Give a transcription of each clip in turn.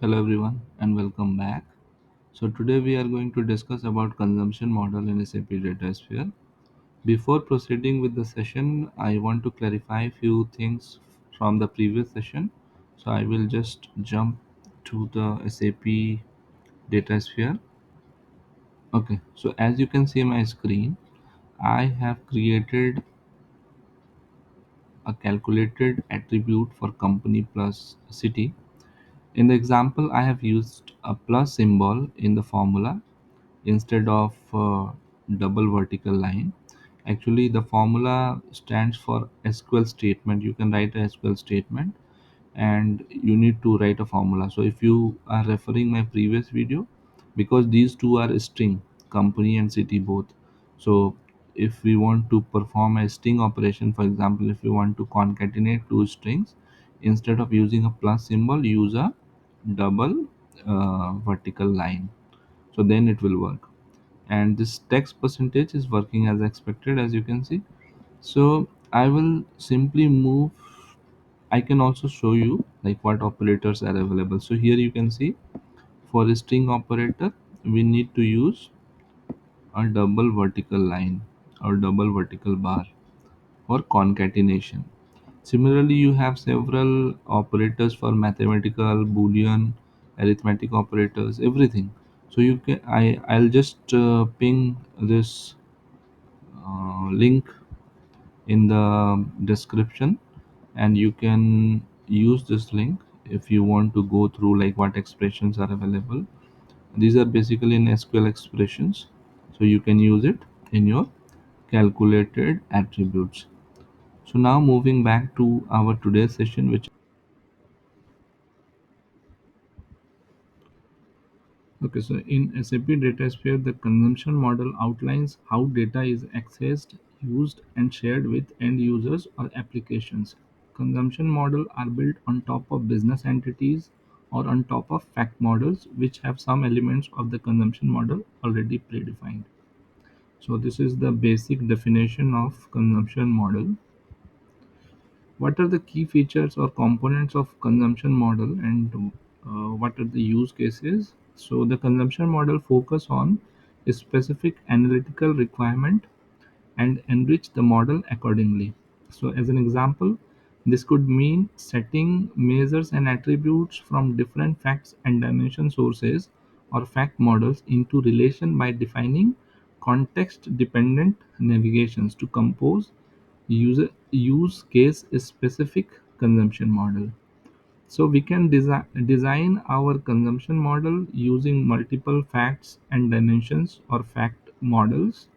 Hello everyone and welcome back. So today we are going to discuss about consumption model in SAP Datasphere. Before proceeding with the session, I want to clarify a few things from the previous session. So I will just jump to the SAP Datasphere. Okay, so as you can see my screen, I have created a calculated attribute for company plus city. In the example, I have used a plus symbol in the formula instead of double vertical line. Actually the formula stands for SQL statement. You can write a SQL statement and you need to write a formula. So if you are referring my previous video, because these two are string, company and city both. So if we want to perform a string operation, for example if you want to concatenate two strings, instead of using a plus symbol, use a double vertical line, so then it will work. And this text percentage is working as expected, as you can see. So I will simply move. I can also show you like what operators are available. So here you can see, for a string operator we need to use a double vertical line or double vertical bar for concatenation. Similarly, you have several operators for mathematical, boolean, arithmetic operators, everything. So you can I'll just ping this link in the description, and you can use this link if you want to go through like what expressions are available. These are basically in SQL expressions, so you can use it in your calculated attributes. So now moving back to our today's session, which okay, so in SAP Datasphere, the consumption model outlines how data is accessed, used, and shared with end users or applications. Consumption models are built on top of business entities or on top of fact models, which have some elements of the consumption model already predefined. So this is the basic definition of consumption model. What are the key features or components of consumption model, and what are the use cases? So the consumption model focus on a specific analytical requirement and enrich the model accordingly. So as an example, this could mean setting measures and attributes from different facts and dimension sources or fact models into relation by defining context dependent navigations to compose use case specific consumption model. So we can design our consumption model using multiple facts and dimensions or fact models,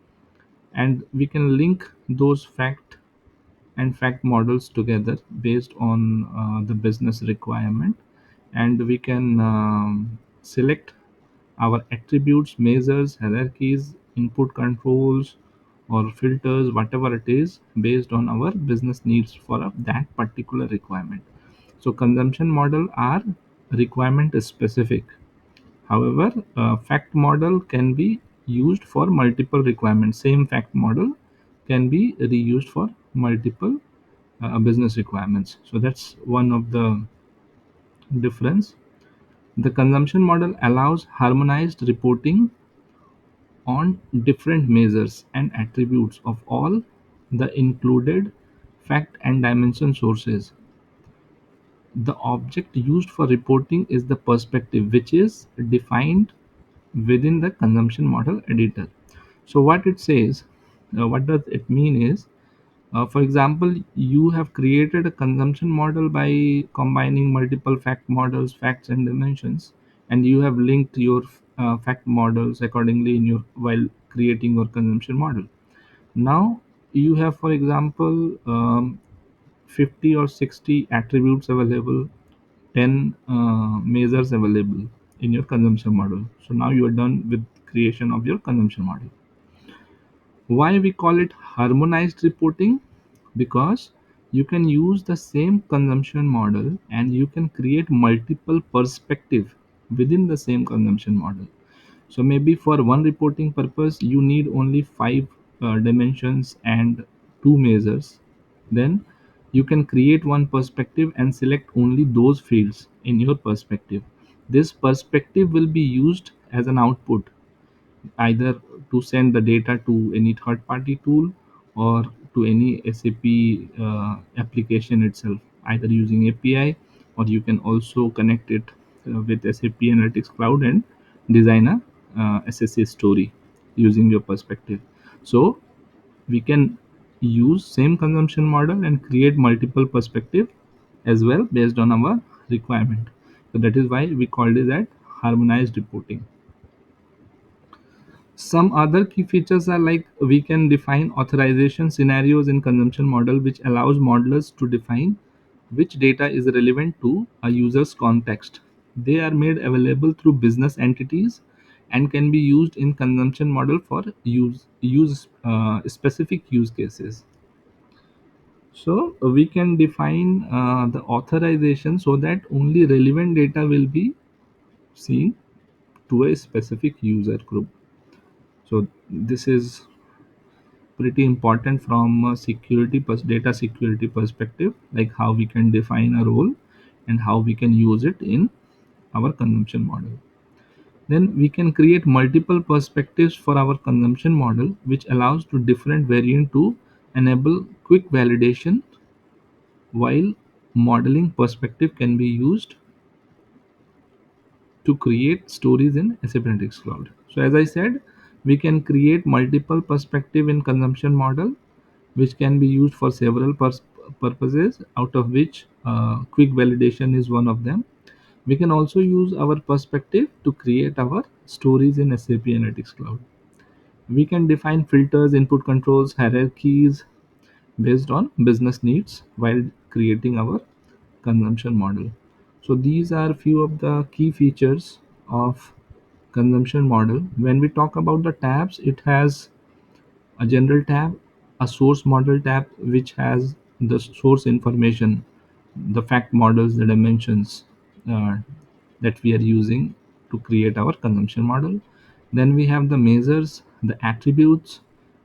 and we can link those fact models together based on the business requirement, and we can select our attributes, measures, hierarchies, input controls, or filters, whatever it is, based on our business needs for that particular requirement. So consumption model are requirement specific. However, fact model can be used for multiple requirements. Same fact model can be reused for multiple business requirements. So that's one of the difference. The consumption model allows harmonized reporting on different measures and attributes of all the included fact and dimension sources. The object used for reporting is the perspective, which is defined within the consumption model editor. So what it says, what does it mean is, for example, you have created a consumption model by combining multiple fact models, facts and dimensions, and you have linked your fact models accordingly in your while creating your consumption model. Now you have, for example, 50 or 60 attributes available, 10 measures available in your consumption model. So now you are done with creation of your consumption model. Why we call it harmonized reporting? Because you can use the same consumption model and you can create multiple perspective within the same consumption model. So maybe for one reporting purpose you need only five dimensions and two measures. Then you can create one perspective and select only those fields in your perspective. This perspective will be used as an output, either to send the data to any third party tool or to any SAP application itself, either using API, or you can also connect it with SAP Analytics Cloud and design a SSA story using your perspective. So we can use same consumption model and create multiple perspective as well based on our requirement. So that is why we called it that harmonized reporting. Some other key features are like we can define authorization scenarios in consumption model, which allows modelers to define which data is relevant to a user's context. They are made available through business entities and can be used in consumption model for use specific use cases. So we can define the authorization so that only relevant data will be seen to a specific user group. So this is pretty important from a data security perspective, like how we can define a role and how we can use it in our consumption model. Then we can create multiple perspectives for our consumption model, which allows to different variant to enable quick validation, while modeling perspective can be used to create stories in SAP Analytics Cloud. So as I said, we can create multiple perspective in consumption model, which can be used for several purposes, out of which quick validation is one of them. We can also use our perspective to create our stories in SAP Analytics Cloud. We can define filters, input controls, hierarchies based on business needs while creating our consumption model. So these are few of the key features of consumption model. When we talk about the tabs, it has a general tab, a source model tab, which has the source information, the fact models, the dimensions uh, that we are using to create our consumption model. Then we have the measures, the attributes,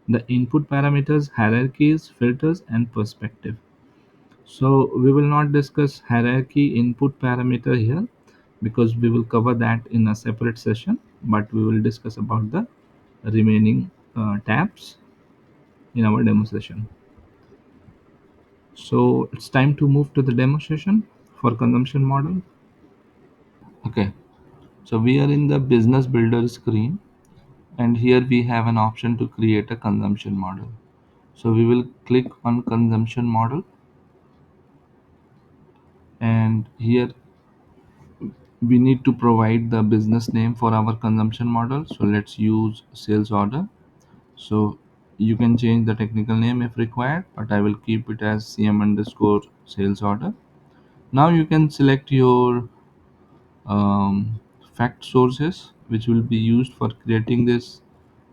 the input parameters, hierarchies, filters, and perspective. So we will not discuss hierarchy input parameter here because we will cover that in a separate session, but we will discuss about the remaining tabs in our demo session. So it's time to move to the demo session for consumption model. Okay, so we are in the business builder screen, and here we have an option to create a consumption model. So we will click on consumption model, and here we need to provide the business name for our consumption model. So let's use sales order. So you can change the technical name if required, but I will keep it as cm underscore sales order. Now you can select your fact sources which will be used for creating this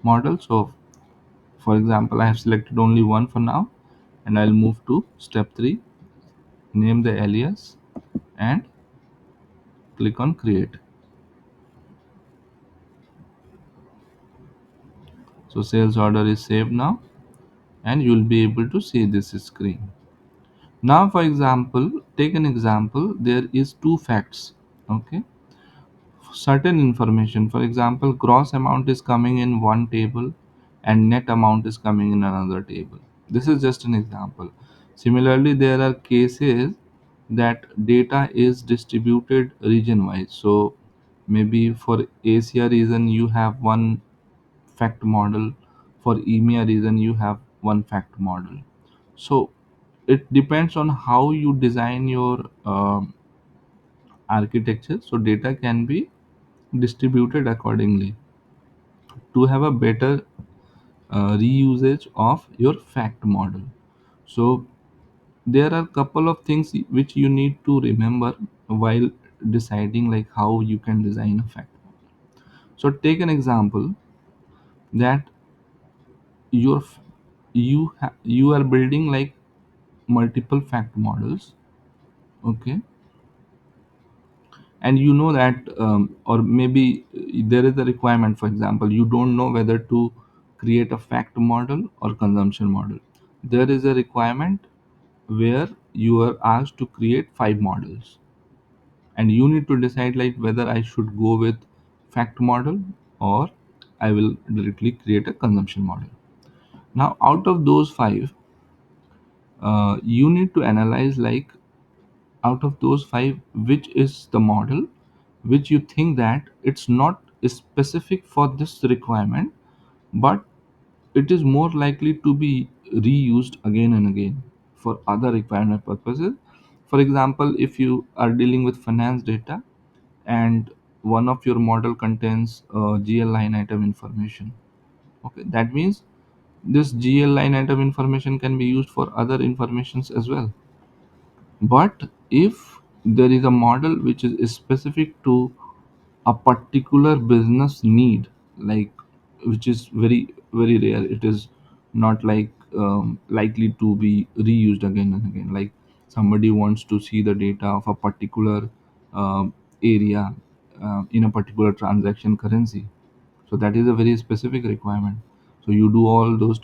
model. So for example, I have selected only one for now, and I'll move to step 3, name the alias, and click on create. So sales order is saved now, and you'll be able to see this screen. Now for example, take an example, there is two facts. Okay, certain information, for example, gross amount is coming in one table and net amount is coming in another table. This is just an example. Similarly, there are cases that data is distributed region wise. So maybe for Asia region you have one fact model, for EMEA region you have one fact model. So it depends on how you design your architecture, so data can be distributed accordingly to have a better reusage of your fact model. So there are couple of things which you need to remember while deciding like how you can design a fact model. So take an example that your f- you are building like multiple fact models. Okay, and you know that or maybe there is a requirement, for example, you don't know whether to create a fact model or consumption model. There is a requirement where you are asked to create 5 models. and you need to decide like whether I should go with fact model or I will directly create a consumption model. Now out of those five, you need to analyze like out of those five which is the model which you think that it's not specific for this requirement, but it is more likely to be reused again and again for other requirement purposes. For example, if you are dealing with finance data and one of your model contains GL line item information, okay, that means this GL line item information can be used for other informations as well. But if there is a model which is specific to a particular business need, like which is very very rare, it is not like likely to be reused again and again, like somebody wants to see the data of a particular area in a particular transaction currency, so that is a very specific requirement. So you do all those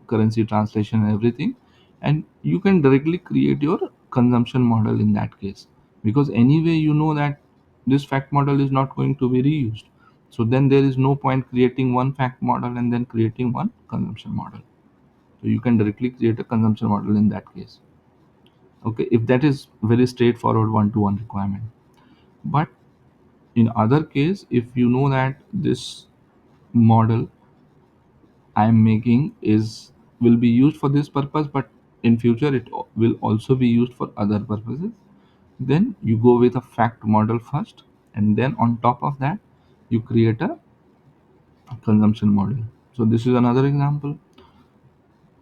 currency translation and everything, and you can directly create your consumption model in that case, because anyway you know that this fact model is not going to be reused. So then there is no point creating one fact model and then creating one consumption model. So you can directly create a consumption model in that case, okay, if that is very straightforward one to one requirement. But in other case, if you know that this model I am making is will be used for this purpose, but in future it will also be used for other purposes, then you go with a fact model first, and then on top of that you create a consumption model. So this is another example.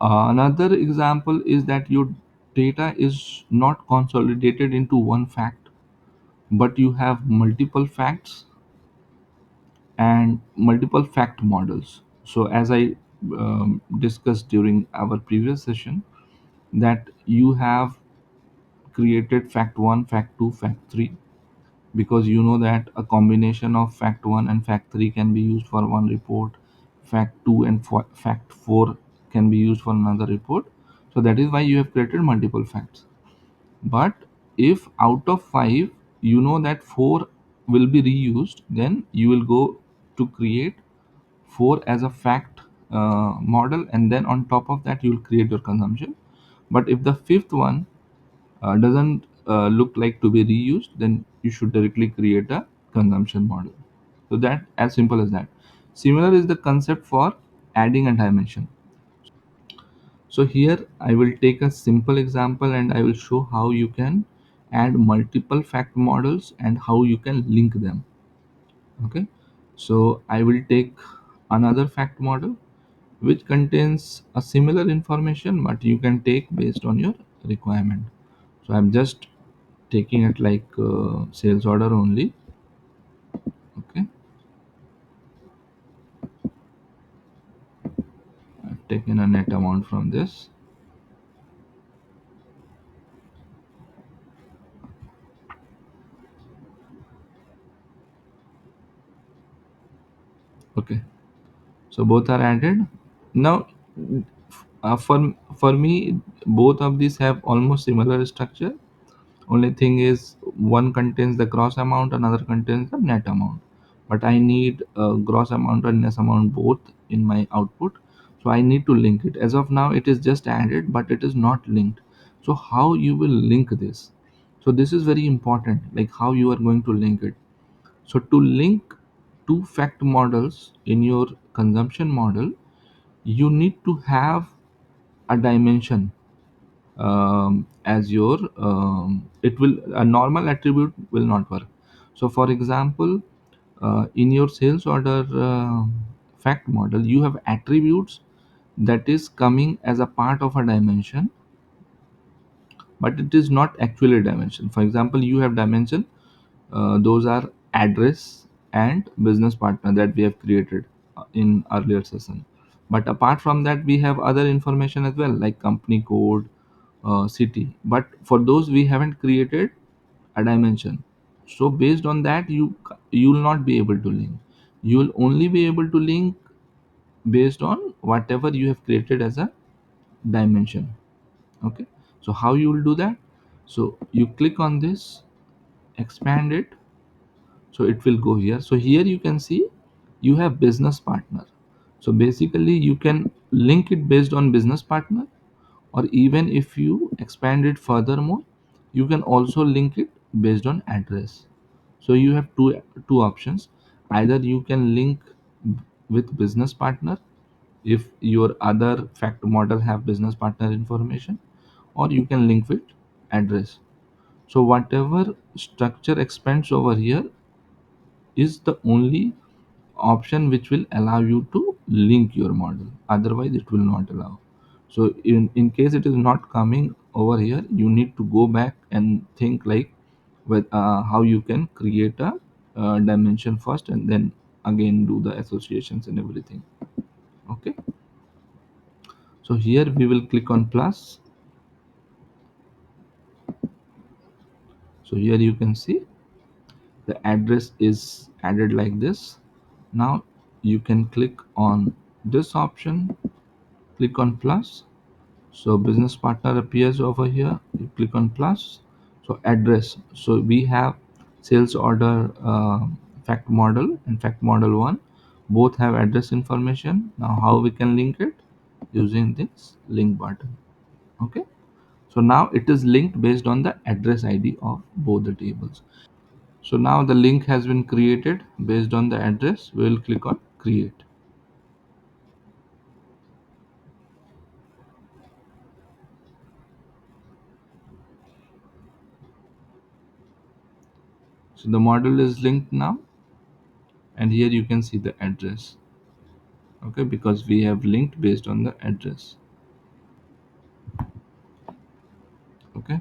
Another example is that your data is not consolidated into one fact, but you have multiple facts and multiple fact models. So as I discussed during our previous session, that you have created fact 1, fact 2, fact 3, because you know that a combination of fact 1 and fact 3 can be used for one report, fact 2 and fact 4 can be used for another report. So that is why you have created multiple facts. But if out of 5 you know that 4 will be reused, then you will go to create 4 as a fact model, and then on top of that you will create your consumption. But if the fifth one doesn't look like to be reused, then you should directly create a consumption model. So that as simple as that. Similar is the concept for adding a dimension. So here I will take a simple example and I will show how you can add multiple fact models and how you can link them. Okay, so I will take another fact model which contains a similar information, but you can take based on your requirement. So I'm just taking it like sales order only. Okay, I've taken a net amount from this. Okay, so both are added. Now for me both of these have almost similar structure. Only thing is one contains the gross amount, another contains the net amount. But I need gross amount and net amount both in my output. So I need to link it. As of now, it is just added, but it is not linked. So how you will link this? So this is very important, like how you are going to link it. So to link two fact models in your consumption model, you need to have a dimension as your it will a normal attribute will not work. So for example, in your sales order fact model you have attributes that is coming as a part of a dimension, but it is not actually a dimension. For example, you have dimension, those are address and business partner that we have created in earlier session. But apart from that we have other information as well, like company code, city, but for those we haven't created a dimension. So based on that you will not be able to link. You will only be able to link based on whatever you have created as a dimension. Okay, so how you will do that? So you click on this expand it, so it will go here. So here you can see you have business partner. So basically you can link it based on business partner, or even if you expand it furthermore, you can also link it based on address. So you have two options. Either you can link with business partner if your other fact model have business partner information, or you can link with address. So whatever structure expands over here is the only option which will allow you to link your model, otherwise it will not allow. So in case it is not coming over here, you need to go back and think like with how you can create a dimension first and then again do the associations and everything. Okay, so here we will click on plus. So here you can see the address is added like this. Now you can click on this option, click on plus. So business partner appears over here, you click on plus. So address, so we have sales order fact model and fact model 1, both have address information. Now how we can link it? Using this link button. Okay, so now it is linked based on the address ID of both the tables. So now the link has been created based on the address. We will click on create. So the model is linked now, and here you can see the address. Okay, because we have linked based on the address. Okay,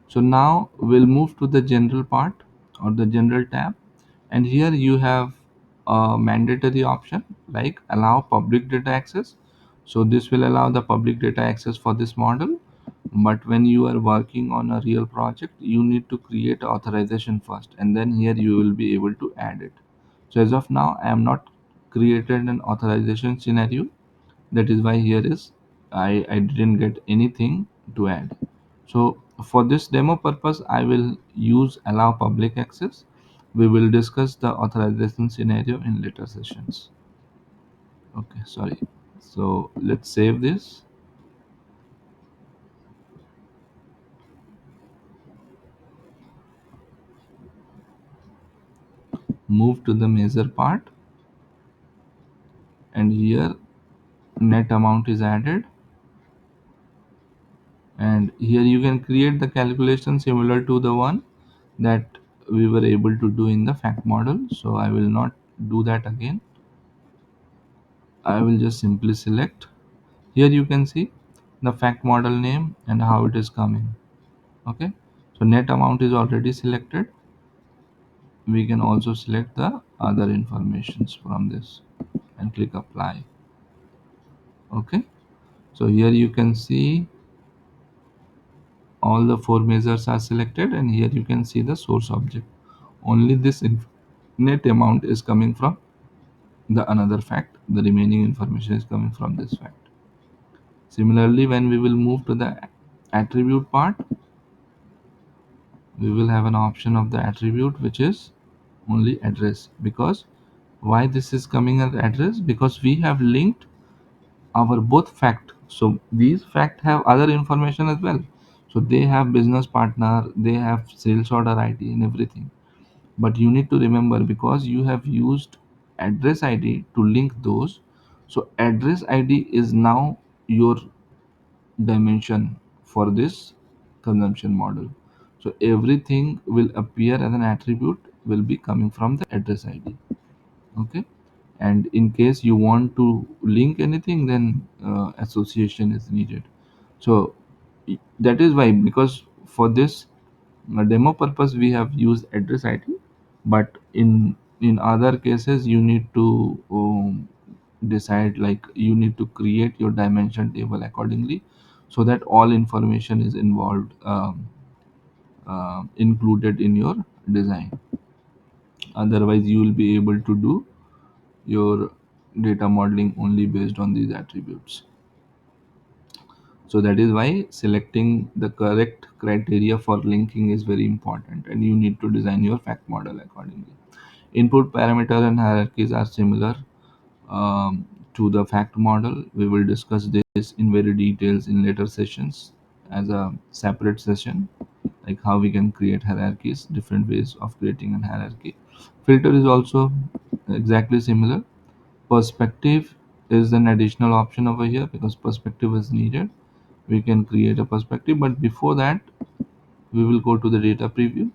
so now we'll move to the general part or the general tab, and here you have a mandatory option like allow public data access. So this will allow the public data access for this model, but when you are working on a real project, you need to create authorization first, and then here you will be able to add it. So as of now I am not created an authorization scenario, that is why here is I didn't get anything to add. So for this demo purpose I will use allow public access. We will discuss the authorization scenario in later sessions. Okay, sorry. So let's save this, move to the measure part, and here net amount is added, and here you can create the calculation similar to the one that we were able to do in the fact model. So I will not do that again. I will just simply select. Here you can see the fact model name and how it is coming. Okay, so net amount is already selected. We can also select the other informations from this and click apply. Okay, so here you can see all the four measures are selected, and here you can see the source object. Only this net amount is coming from the another fact, the remaining information is coming from this fact. Similarly, when we will move to the attribute part, we will have an option of the attribute which is only address. Because why this is coming as address? Because we have linked our both fact. So these fact have other information as well. So they have business partner, they have sales order ID and everything. But you need to remember, because you have used address ID to link those, so address ID is now your dimension for this consumption model. So everything will appear as an attribute will be coming from the address ID. Okay, and in case you want to link anything, then association is needed. So that is why, because for this demo purpose we have used address ID, but in other cases you need to decide, like you need to create your dimension table accordingly, so that all information is involved, included in your design. Otherwise you will be able to do your data modeling only based on these attributes. So that is why selecting the correct criteria for linking is very important, and you need to design your fact model accordingly. Input parameter and hierarchies are similar to the fact model. We will discuss this in very details in later sessions as a separate session, like how we can create hierarchies, different ways of creating an hierarchy. Filter is also exactly similar. Perspective is an additional option over here because perspective is needed. We can create a perspective, but before that we will go to the data preview,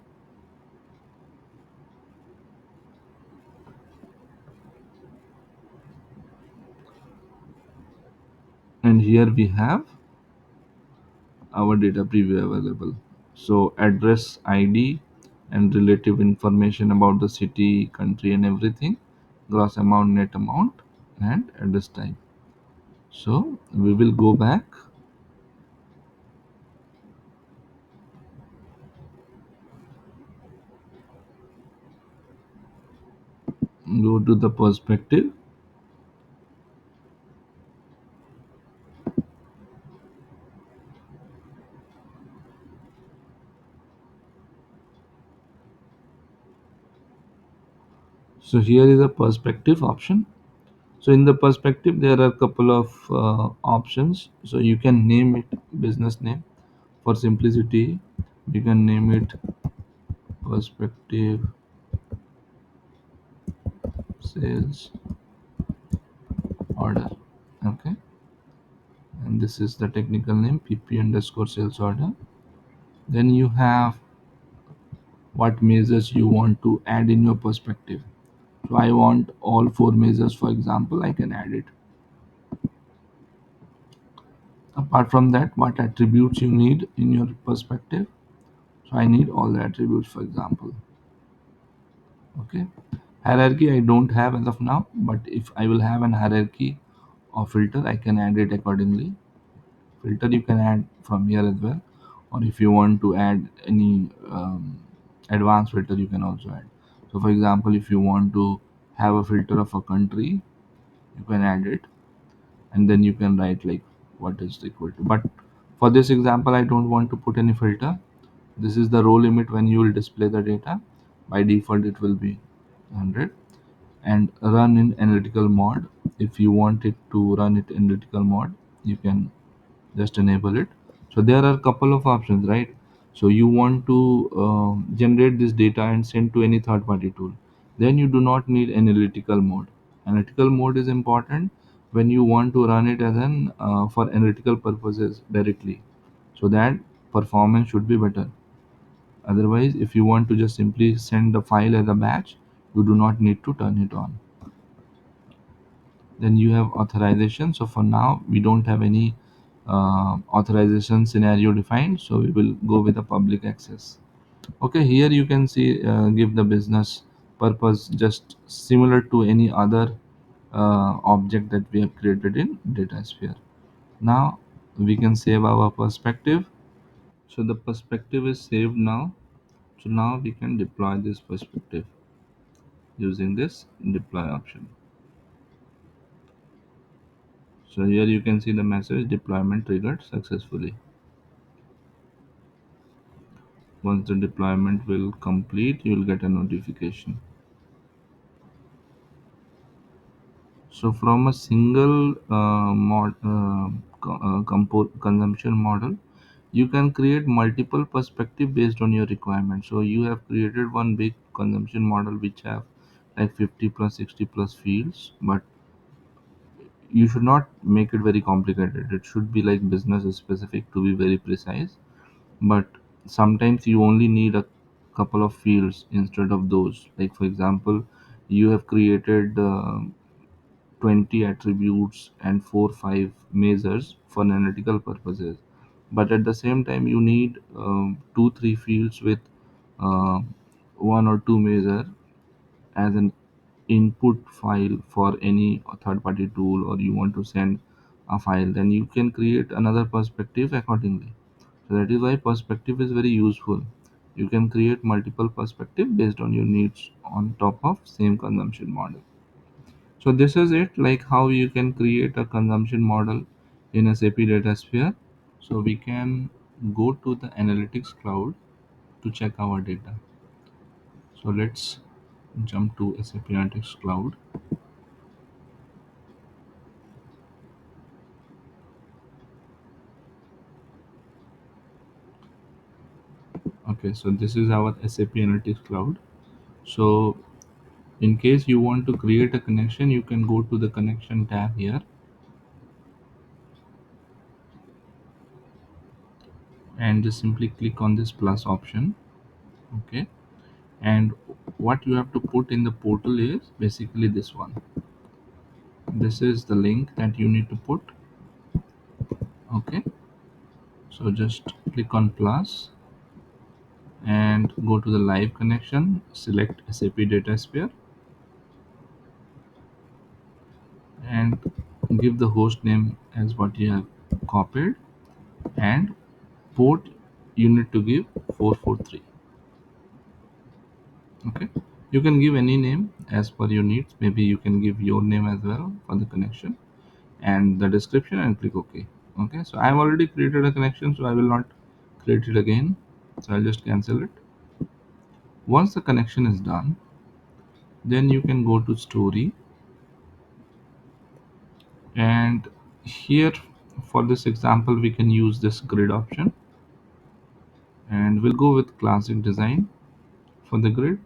and here we have our data preview available. So address id and relative information about the city, country and everything, gross amount, net amount and address type. So we will go back, go to the perspective. So here is a perspective option. So in the perspective there are a couple of options. So you can name it business name. For simplicity you can name it perspective sales order. Okay, and this is the technical name, pp underscore sales order. Then you have what measures you want to add in your perspective. So I want all four measures, for example, I can add it. Apart from that, what attributes you need in your perspective. So I need all the attributes, for example. Okay, hierarchy I don't have as of now, but if I will have an hierarchy or filter, I can add it accordingly. Filter you can add from here as well, or if you want to add any advanced filter you can also add. So for example, if you want to have a filter of a country, you can add it, and then you can write like what is equal to. But for this example I don't want to put any filter. This is the row limit when you will display the data. By default it will be 100. And run in analytical mode. If you want it to run it in analytical mode, you can just enable it. So there are a couple of options, right? So you want to generate this data and send to any third party tool, then you do not need analytical mode. Analytical mode is important when you want to run it as an for analytical purposes directly, so that performance should be better. Otherwise, if you want to just simply send the file as a batch, you do not need to turn it on. Then you have authorization. So for now we don't have any authorization scenario defined, so we will go with the public access. Okay, here you can see give the business purpose just similar to any other object that we have created in datasphere. Now we can save our perspective. So the perspective is saved now. So now we can deploy this perspective using this deploy option. So here you can see the message deployment triggered successfully. Once the deployment will complete, you will get a notification. So from a single consumption model, you can create multiple perspective based on your requirement. So you have created one big consumption model which have like 50 plus 60 plus fields, but you should not make it very complicated. It should be like business specific to be very precise. But sometimes you only need a couple of fields instead of those. Like for example, you have created 20 attributes and 4 5 measures for analytical purposes, but at the same time you need 2 3 fields with uh, one or two measure as an input file for any third party tool, or you want to send a file, then you can create another perspective accordingly. So that is why perspective is very useful. You can create multiple perspective based on your needs on top of same consumption model. So this is it, like how you can create a consumption model in SAP Datasphere. So we can go to the analytics cloud to check our data. So let's jump to SAP Analytics Cloud. Okay, so this is our SAP Analytics Cloud. So in case you want to create a connection, you can go to the connection tab here and just simply click on this plus option. Okay, and what you have to put in the portal is basically this one. This is the link that you need to put. Okay, so just click on plus and go to the live connection, select SAP Datasphere and give the host name as what you have copied, and port you need to give 443. Okay, you can give any name as per your needs. Maybe you can give your name as well for the connection and the description, and click OK. Okay, so I've already created a connection, so I will not create it again. So I'll just cancel it. Once the connection is done, then you can go to story, and here for this example we can use this grid option, and we'll go with classic design for the grid.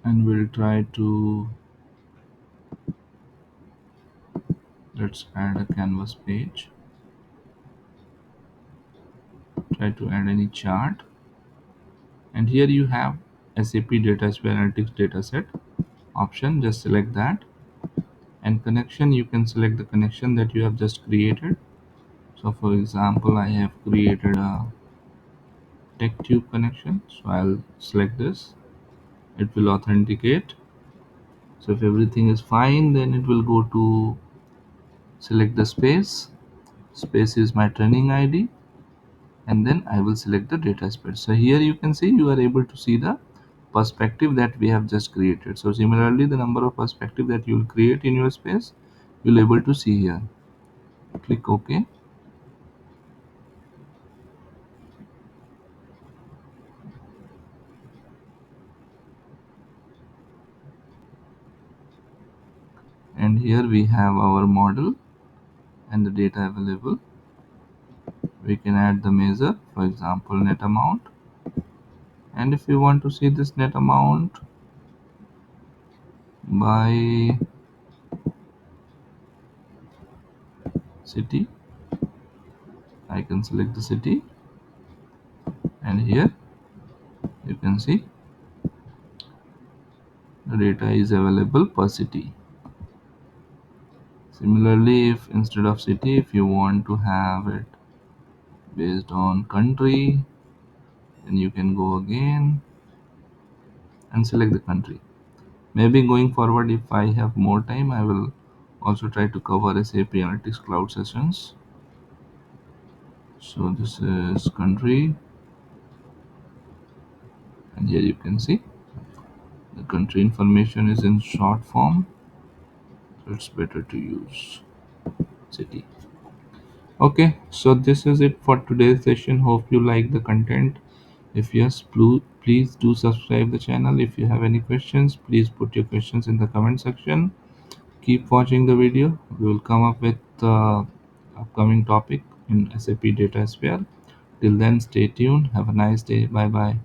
And we'll try to, let's add a canvas page, try to add any chart, and here you have SAP Datasphere Analytics dataset option. Just select that, and connection, you can select the connection that you have just created. So for example, I have created a tech tube connection, so I'll select this. It will authenticate. So if everything is fine, then it will go to select the space. Space is my training ID, and then I will select the data space. So here you can see, you are able to see the perspective that we have just created. So similarly, the number of perspective that you will create in your space, you'll able to see here. Click OK, and here we have our model and the data available. We can add the measure, for example net amount, and if we want to see this net amount by city, I can select the city, and here you can see the data is available per city. Similarly, if instead of city, if you want to have it based on country, then you can go again and select the country. Maybe going forward, if I have more time, I will also try to cover SAP Analytics Cloud sessions. So this is country, and here you can see the country information is in short form, so it's better to use city. Okay, so this is it for today's session. Hope you like the content. If yes, please do subscribe the channel. If you have any questions, please put your questions in the comment section. Keep watching the video. We will come up with upcoming topic in SAP Datasphere. Till then, stay tuned. Have a nice day. Bye bye.